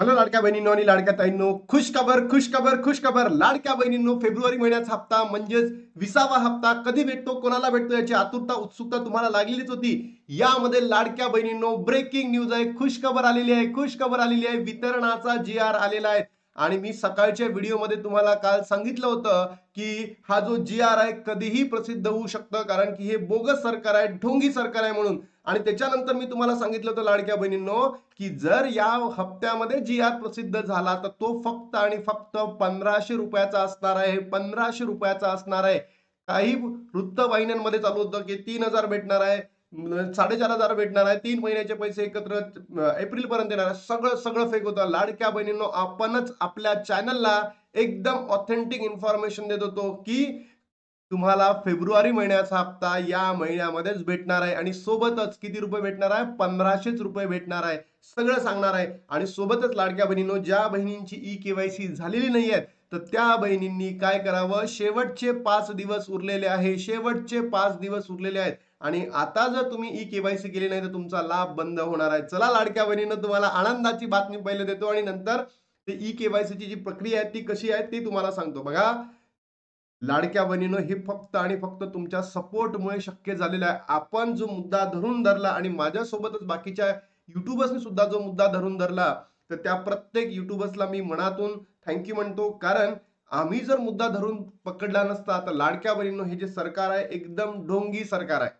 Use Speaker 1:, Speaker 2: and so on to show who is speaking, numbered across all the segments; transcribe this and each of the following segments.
Speaker 1: Hello लाडक्या बहिणींनो आणि लाडक्या ताईंनो, खुश खबर खुश खबर खुश खबर. लाडक्या बहिणींनो, फेब्रुवारी महिन्याचा हप्ता म्हणजेच 20वा हप्ता कधी भेटतो, कोणाला भेटतो याची आतुरता उत्सुकता तुम्हाला लागलेलीच होती. यामध्ये लाडक्या बहिणींनो ब्रेकिंग न्यूज आहे, खुश खबर आलेली आहे, खुश खबर आलेली आहे. वितरणाचा GR आलेला आहे आणि मी सकाळच्या व्हिडिओमध्ये तुम्हाला काल सांगितलं होतं की हा जो GR आहे कधीही प्रसिद्ध होऊ शकतं, कारण की हे बोगस सरकार आहे, ढोंगी सरकार आहे म्हणून. आणि त्याच्यानंतर मी तुम्हाला सांगितलं होतं लाडक्या बहिणींनो की जर या हप्त्यामध्ये GR प्रसिद्ध झाला तर तो फक्त आणि फक्त 1500 रुपयाचा असणार आहे, 1500 रुपयाचा असणार आहे. काही वृत्तवाहिन्यांमध्ये चालू होतं की 3000 भेटणार आहे, 4500 भेटणार आहे, 3 महिन्याचे पैसे एकत्र एप्रिल पर्यंत येणार आहे. सगळं सगळं फेक होतं. लाडक्या बहिणींनो, आपणच आपल्या चॅनलला एकदम ऑथेंटिक इन्फॉर्मेशन देत होतो की तुम्हाला फेब्रुवारी महिन्याचा हप्ता या महिन्यामध्येच भेटणार आहे आणि सोबतच किती रुपये भेटणार आहे, 1500च रुपये भेटणार आहे. सगळं सांगणार आहे. आणि सोबतच लाडक्या बहिणींनो, ज्या बहिणींची ई-केवायसी झालेली नाहीये तर त्या बहिणींनी काय करावं, शेवटचे 5 दिवस उरलेले आहे, शेवटचे 5 दिवस उरलेले आहेत. आणि आता जर तुम्ही ई-केवायसी केली नाही तर तुमचा लाभ बंद होणार आहे. चला लाडक्या बहिणींनो, तुम्हाला आनंदाची बातमी पहिले देतो आणि नंतर ते ई-केवायसीची जी प्रक्रिया आहे ती कशी आहे ते तुम्हाला सांगतो. बघा लाडक्या बहिणीनं, हे फक्त आणि फक्त तुमच्या सपोर्टमुळे शक्य झालेलं आहे. आपण जो मुद्दा धरून धरला आणि माझ्यासोबतच बाकीच्या युट्यूबर्सनी सुद्धा जो मुद्दा धरून धरला, तर त्या प्रत्येक युट्यूबर्सला मी मनातून थँक्यू म्हणतो. कारण आम्ही जर मुद्दा धरून पकडला नसता तर लाडक्या बहिणीनं, हे जे सरकार आहे एकदम ढोंगी सरकार आहे.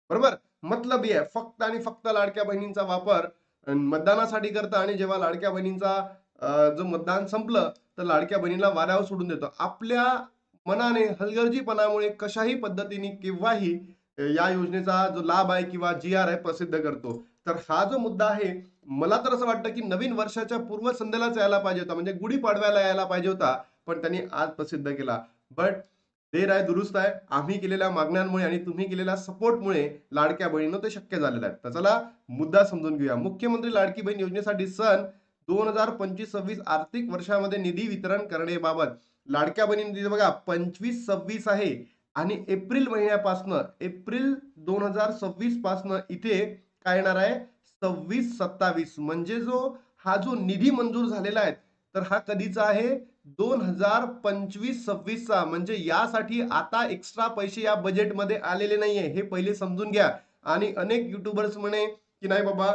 Speaker 1: बरोबर, मतलबी आहे. फक्त आणि फक्त लाडक्या बहिणींचा वापर मतदानासाठी करतं आणि जेव्हा लाडक्या बहिणींचा जो मतदान संपलं तर लाडक्या बहिणीला वाऱ्यावर सोडून देतो. आपल्या मनाने हलगर्जीपणामुळे कशाही पद्धतीने केव्हाही या योजनेचा जो लाभ आहे किंवा GR आहे प्रसिद्ध करतो. तर हा जो मुद्दा आहे, मला तर असं वाटतं की नवीन वर्षाच्या पूर्वसंध्येलाच यायला पाहिजे होता, म्हणजे गुढीपाडव्याला यायला पाहिजे होता, पण त्यांनी आज प्रसिद्ध केला. बट देर आहे दुरुस्त आहे. आम्ही केलेल्या मागण्यांमुळे आणि तुम्ही केलेल्या सपोर्टमुळे लाडक्या बहिणींनो ते शक्य झालेलं आहे. तर चला मुद्दा समजून घेऊया. मुख्यमंत्री लाडकी बहीण योजनेसाठी सन 2025-26 आर्थिक वर्षामध्ये निधी वितरण करण्याबाबत लाडक्या बहिणींनी बघा 25-26 आहे आणि एप्रिल महिन्यापासनं, एप्रिल 2026 पासनं इथे काय येणार आहे, 26-27, म्हणजे हा जो निधी मंजूर झालेला आहे तर हा कधीचा आहे, 2025-26चा. म्हणजे यासाठी आता एक्स्ट्रा पैसे या बजेटमध्ये आलेले नाहीये, हे पहिले समजून घ्या. आणि अनेक युट्यूबर्स म्हणे की नाही बाबा,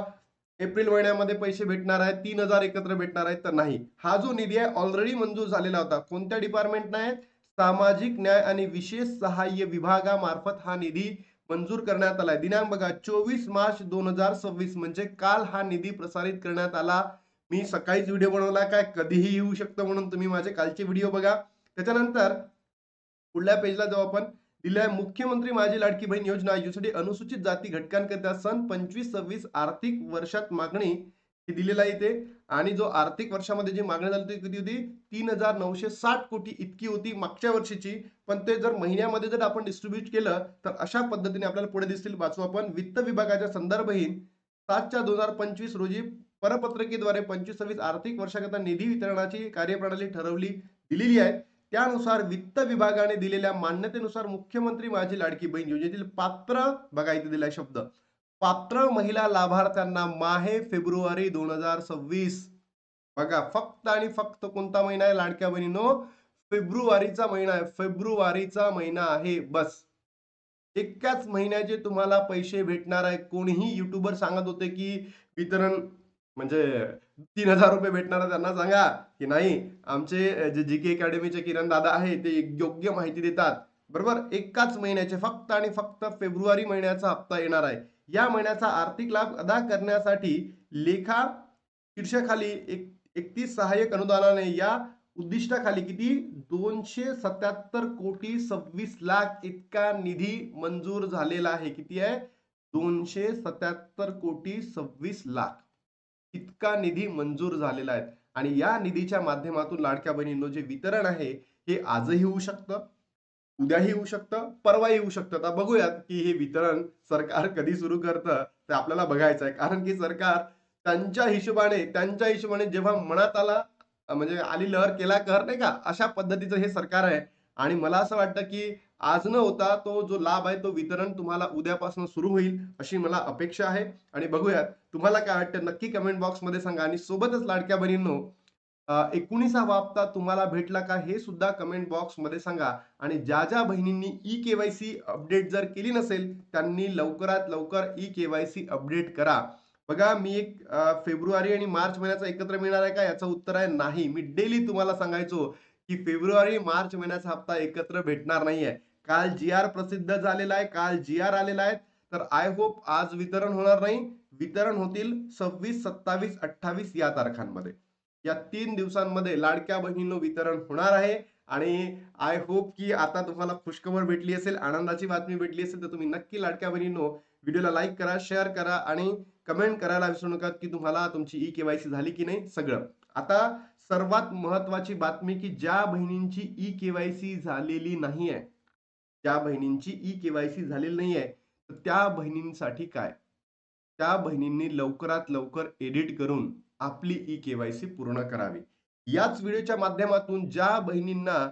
Speaker 1: एप्रिल महिन्यामध्ये पैसे भेटणार आहेत, 3000 एकत्र भेटणार आहेत. तर नाही, हा जो निधी आहे ऑलरेडी मंजूर झालेला होता. कोणत्या डिपार्टमेंट नाही, सामाजिक न्याय आणि विशेष सहाय्य विभागामार्फत हा निधी मंजूर करण्यात आलाय. दिनांक बघा 24 मार्च 2026, म्हणजे काल हा निधी प्रसारित करण्यात आला. मी सकाळीच व्हिडिओ बनवला, काय कधीही येऊ शकतं म्हणून तुम्ही माझे कालचे व्हिडिओ बघा. त्याच्यानंतर पुढल्या पेजला जाऊ आपण. दिलाय मुख्यमंत्री माझी लाडकी बहीण योजना, यासाठी अनुसूचित जाती घटकांकरिता सन 25-26 आर्थिक वर्षात मागणी ही दिलेला आहे इथे. आणि जो आर्थिक वर्षामध्ये जी मागणी झाली ती किती होती, 3960 कोटी इतकी होती मागच्या वर्षीची. पण ते जर महिन्यामध्ये जर आपण डिस्ट्रीब्यूट केलं तर अशा पद्धतीने आपल्याला पुढे दिसतील. वाचू आपण. वित्त विभागाच्या संदर्भहीन 7/4/2025 रोजी परपत्रकेद्वारे 25-26 आर्थिक वर्षाकरता निधी वितरणाची कार्यप्रणाली ठरवली दिलेली आहे. त्यानुसार वित्त विभागाने दिलेल्या मान्यतेनुसार मुख्यमंत्री माझी लाडकी बहीण योजनेतील पात्र, बघा इथे दिलाय शब्द, पात्र महिला लाभार्थ्यांना माहे फेब्रुवारी 2026. बघा, फक्त आणि फक्त कोणता महिना आहे लाडक्या बहिणीनो, फेब्रुवारीचा महिना आहे. फेब्रुवारीचा महिना आहे बस. एकाच महिन्याचे तुम्हाला पैसे भेटणार आहे. कोणीही युट्यूबर सांगत होते की वितरण म्हणजे 3000 रुपये भेटणार आहे, त्यांना सांगा की नाही, आमचे जे GK अकॅडमीचे किरण दादा आहे ते योग्य माहिती देतात. बरोबर, एकाच महिन्याचे फक्त आणि फक्त फेब्रुवारी महिन्याचा हप्ता येणार आहे. या महिन्याचा आर्थिक लाभ अदा करण्यासाठी लेखा शीर्षाखाली 31 सहाय्यक अनुदानाने या उद्दिष्टाखाली किती, 277 कोटी 26 लाख इतका निधी मंजूर झालेला आहे. किती आहे, 277 कोटी 26 लाख इतका निधी मंजूर झालेला आहे. आणि या निधीच्या माध्यमातून लाडक्या बहिणींनो जे वितरण आहे हे आजही होऊ शकतं, उद्याही येऊ शकतं, परवाही येऊ शकतं. आता बघूयात की हे वितरण सरकार कधी सुरू करतं, ते आपल्याला बघायचं आहे. कारण की सरकार त्यांच्या हिशोबाने जेव्हा मनात आला, म्हणजे आली लहर केला कहर, नाही का, अशा पद्धतीचं हे सरकार आहे. आणि मला असं वाटतं की आज न होता तो जो लाभ आहे तो वितरण तुम्हाला उद्यापासून सुरू होईल अशी मला अपेक्षा आहे. आणि बघूयात तुम्हाला काय वाटतं, नक्की कमेंट बॉक्समध्ये सांगा. आणि सोबतच लाडक्या बहिणींनो, 19वा हप्ता तुम्हाला भेटला का हे सुद्धा कमेंट बॉक्समध्ये सांगा. आणि ज्या ज्या बहिणींनी ई-केवायसी अपडेट जर केली नसेल त्यांनी लवकरात लवकर ई-केवायसी अपडेट करा. बघा, मी एक फेब्रुवारी आणि मार्च महिन्याचा एकत्र मिळणार आहे का याचं उत्तर आहे नाही. मी डेली तुम्हाला सांगायचो की फेब्रुवारी मार्च महिन्याचा हप्ता एकत्र भेटणार नाहीये. काल जी-आर प्रसिद्ध झालेला आहे, काल जी-आर आलेला आहे. तर आय होप आज वितरण होणार नाही. वितरण होतील 26, 27, 28 या तारखांमध्ये. या 3 दिवसांमध्ये लाडक्या बहिणींनो वितरण होणार आहे. आणि आय होप की आता तुम्हाला खुशखबर भेटली असेल, आनंदाची बातमी भेटली असेल, तर तुम्ही नक्की लाडक्या बहिणींनो व्हिडिओला लाईक करा, शेअर करा आणि कमेंट करायला विसरू नका की तुम्हाला तुमची ई-केवायसी झाली की नाही सगळं. आता सर्वात महत्वाची बातमी की ज्या बहिणींची ई-केवायसी झालेली नाहीये, ज्या बहिणींची ई-केवायसी झालेली नाहीये, तर त्या बहिणींसाठी काय? त्या बहिणींनी लवकरात लवकर एडिट करून आपली ई-केवायसी पूर्ण करावी. याच व्हिडिओच्या माध्यमातून ज्या बहिणींना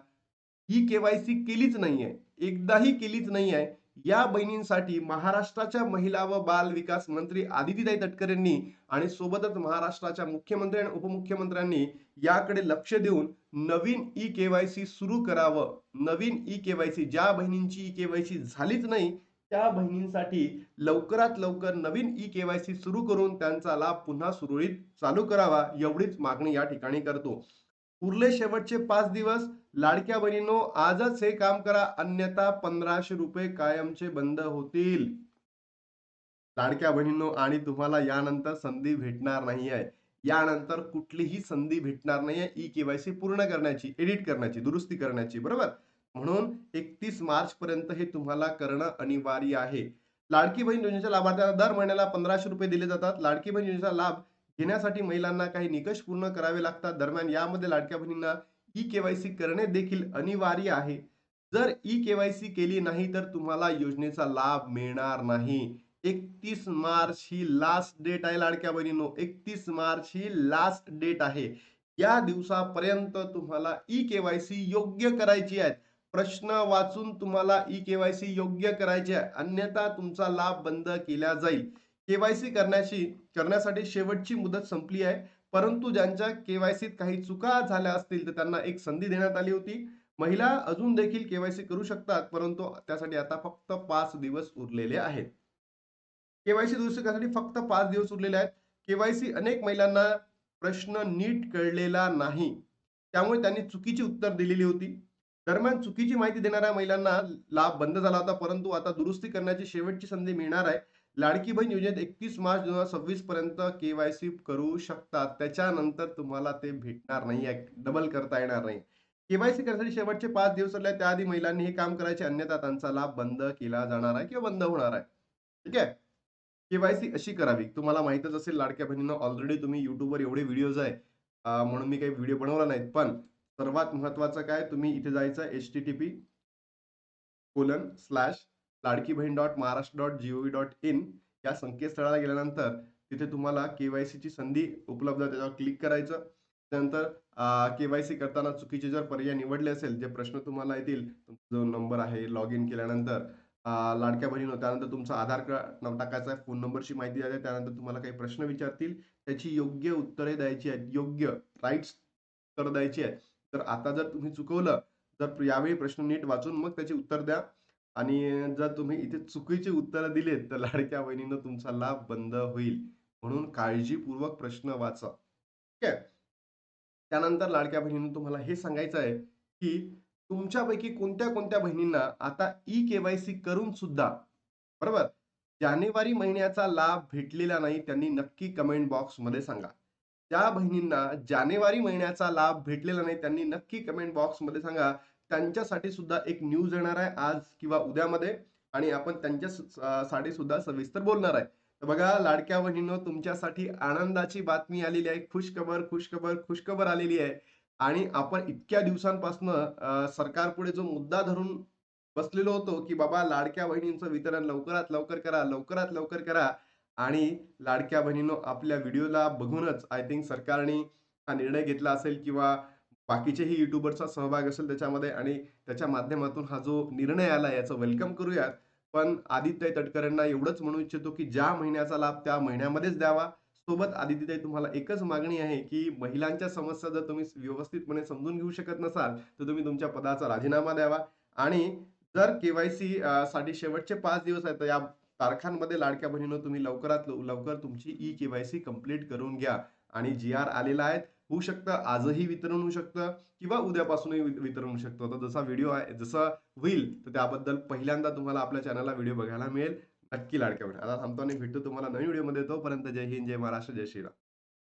Speaker 1: ही केवायसी केलीच नाहीये, एकदाही केलीच नाहीये, या बहिणींसाठी महाराष्ट्राच्या महिला व बाल विकास मंत्री आदितीताई तटकरे यांनी आणि सोबतच महाराष्ट्राच्या मुख्यमंत्री आणि उपमुख्यमंत्र्यांनी याकडे लक्ष देऊन नवीन ई केवायसी सुरू करावं. नवीन ई केवायसी, ज्या बहिणींची ई केवायसी झालीच नाही त्या बहिणींसाठी लवकरात लवकर नवीन ई केवायसी सुरू करून त्यांचा लाभ पुन्हा सुरळीत चालू करावा, एवढीच मागणी या ठिकाणी करतो. उरले शेवटचे 5 दिवस. लाडक्या बहिणींनो, आजच हे काम करा, अन्यथा 1500 रुपये कायमचे बंद होतील. लाडक्या बहिणींनो, आणि तुम्हाला यानंतर संधी भेटणार नाहीये. यानंतर कुठलीही संधी भेटणार नाहीये ई केवायसी पूर्ण करण्याची, एडिट करण्याची, दुरुस्ती करण्याची, बरोबर? म्हणून 31 मार्च पर्यंत हे तुम्हाला करणं अनिवार्य आहे. लाडकी बहीण योजनेच्या लाभार्थ्यांना दर महिन्याला 1500 रुपये दिले जातात. लाडकी बहीण योजनेचा लाभ घेण्यासाठी महिलांना काही निकष पूर्ण करावे लागतात. दरम्यान यामध्ये लाडक्या बहिणींना ई केवायसी करणे देखील अनिवार्य आहे. जर ई केवायसी केली नाही तर तुम्हाला योजनेचा लाभ मिळणार नाही. 31 मार्च ही लास्ट डेट आहे लाडक्या बहिणींनो. 31 मार्च ही लास्ट डेट आहे. या दिवसापर्यंत तुम्हाला ई केवायसी योग्य करायची आहे. प्रश्न वाचून तुम्हाला ई केवायसी योग्य करायची आहे, अन्यथा तुमचा लाभ बंद केला जाईल. केवायसी करण्यासाठी शेवटची मुदत संपली आहे. परंतु ज्यांच्या केवायसीत काही चुका झाल्या असतील तर त्यांना एक संधी देण्यात आली होती. महिला अजून देखील केवायसी करू शकतात, परंतु त्यासाठी आता फक्त 5 दिवस उरलेले आहेत. केवायसी दुरुस्ती करण्यासाठी फक्त 5 दिवस उरलेले आहेत. केवायसी अनेक महिलांना प्रश्न नीट कळलेला नाही, त्यामुळे त्यांनी चुकीची उत्तर दिलेली होती. दरम्यान चुकीची माहिती देणाऱ्या महिलांना लाभ बंद झाला होता, परंतु आता दुरुस्ती करण्याची शेवटची संधी मिळणार आहे. लाडकी बहीण योजनेत 31 मार्च 2026 पर्यंत केवायसी करू शकतात. त्याच्यानंतर तुम्हाला ते भेटणार नाहीये, डबल करता येणार नाही. केवायसी करण्यासाठी शेवटचे 5 दिवस उरले, त्याआधी महिलांनी हे काम करायचे, अन्यथा त्यांचा लाभ बंद केला जाणार आहे किंवा बंद होणार आहे. ठीक आहे. केवायसी अशी करावी. तुम्हाला माहीतच असेल लाडक्या बहिणींनो, ऑलरेडी तुम्ही YouTubeवर एवढे व्हिडिओज आहे, म्हणून मी काही व्हिडिओ बनवला नाहीत. पण सर्वात महत्त्वाचं काय, तुम्ही इथे जायचं http://ladkibhin.maharashtra.gov.in या संकेतस्थळाला गेल्यानंतर तिथे तुम्हाला केवायसीची संधी उपलब्ध आहे, त्याच्यावर क्लिक करायचं. त्यानंतर केवायसी करताना चुकीचे जर पर्याय निवडले असेल, जे प्रश्न तुम्हाला येतील, तुमचा जो नंबर आहे लॉग इन केल्यानंतर लाडक्या बहिणींनो, त्यानंतर तुमचा आधार कार्ड टाकायचा आहे, फोन नंबरची माहिती द्यायची आहे. त्यानंतर तुम्हाला काही प्रश्न विचारतील, त्याची योग्य उत्तरे द्यायची आहेत, योग्य राईट्स उत्तर द्यायची आहेत. तर आता जर तुम्ही चुकवलं, तर यावेळी प्रश्न नीट वाचून मग त्याचे उत्तर द्या. आणि जर तुम्ही इथे चुकीची उत्तरं दिलीत, तर लाडक्या बहिणींनो तुमचा लाभ बंद होईल. म्हणून काळजीपूर्वक प्रश्न वाचा. ठीक आहे. त्यानंतर लाडक्या बहिणींनो, तुम्हाला हे सांगायचं आहे की तुमच्यापैकी कोणत्या-कोणत्या बहिणींना आता ई-केवायसी करून सुद्धा, बरोबर, जानेवारी महिन्याचा लाभ भेटलेला नाही, त्यांनी नक्की कमेंट बॉक्समध्ये सांगा. ज्या बहिणींना जानेवारी महिन्याचा लाभ भेटलेला नाही, त्यांनी नक्की कमेंट बॉक्समध्ये सांगा. त्यांच्यासाठी सुद्धा एक न्यूज येणार आहे आज किंवा उद्यामध्ये, आणि आपण त्यांच्या साठी सुद्धा सविस्तर बोलणार आहे. तर बघा लाडक्या बहिणींनो, तुमच्यासाठी आनंदाची बातमी आलेली आहे. खुशखबर, खुशखबर, खुशखबर आलेली आहे. आणि आपण इतक्या दिवसांपासनं सरकारपुढे जो मुद्दा धरून बसलेलो होतो, की बाबा लाडक्या बहिणींचं वितरण लवकरात लवकर करा, लवकरात लवकर करा. आणि लाडक्या बहिणींनो, आपल्या व्हिडिओला बघूनच आय थिंक सरकारने हा निर्णय घेतला असेल, किंवा बाकीचेही युट्यूबरचा सहभाग असेल त्याच्यामध्ये आणि त्याच्या माध्यमातून हा जो निर्णय आला याचं वेलकम करूयात. पण आदित्यताई तटकरेंना एवढंच म्हणू इच्छितो, की ज्या महिन्याचा लाभ त्या महिन्यामध्येच द्यावा. सोबत आदित्यताई तुम्हाला एकच मागणी आहे, की महिलांच्या समस्या जर तुम्ही व्यवस्थितपणे समजून घेऊ शकत नसाल, तर तुम्ही तुमच्या पदाचा राजीनामा द्यावा आणि जर के-वाय-सी साठी शेवटचे 5 दिवस आहेत, तर या तारखांमध्ये लाडक्या बहिणींनो तुम्ही लवकरात लवकर तुमची के-वाय-सी कंप्लीट करून घ्या आणि जी-आर आलेला आहे. होऊ शकतं आजही वितरण होऊ शकतं किंवा उद्यापासूनही वितरण होऊ शकतं. तर जसा व्हिडिओ आहे जसं होईल तर त्याबद्दल पहिल्यांदा तुम्हाला आपल्या चॅनलला व्हिडिओ बघायला मिळेल. नक्की लाडक्या बहिणी. आता थांबतो आणि भेटतो तुम्हाला नवीन व्हिडिओमध्ये. तोपर्यंत जय हिंद, जय महाराष्ट्र, जय श्रीराम.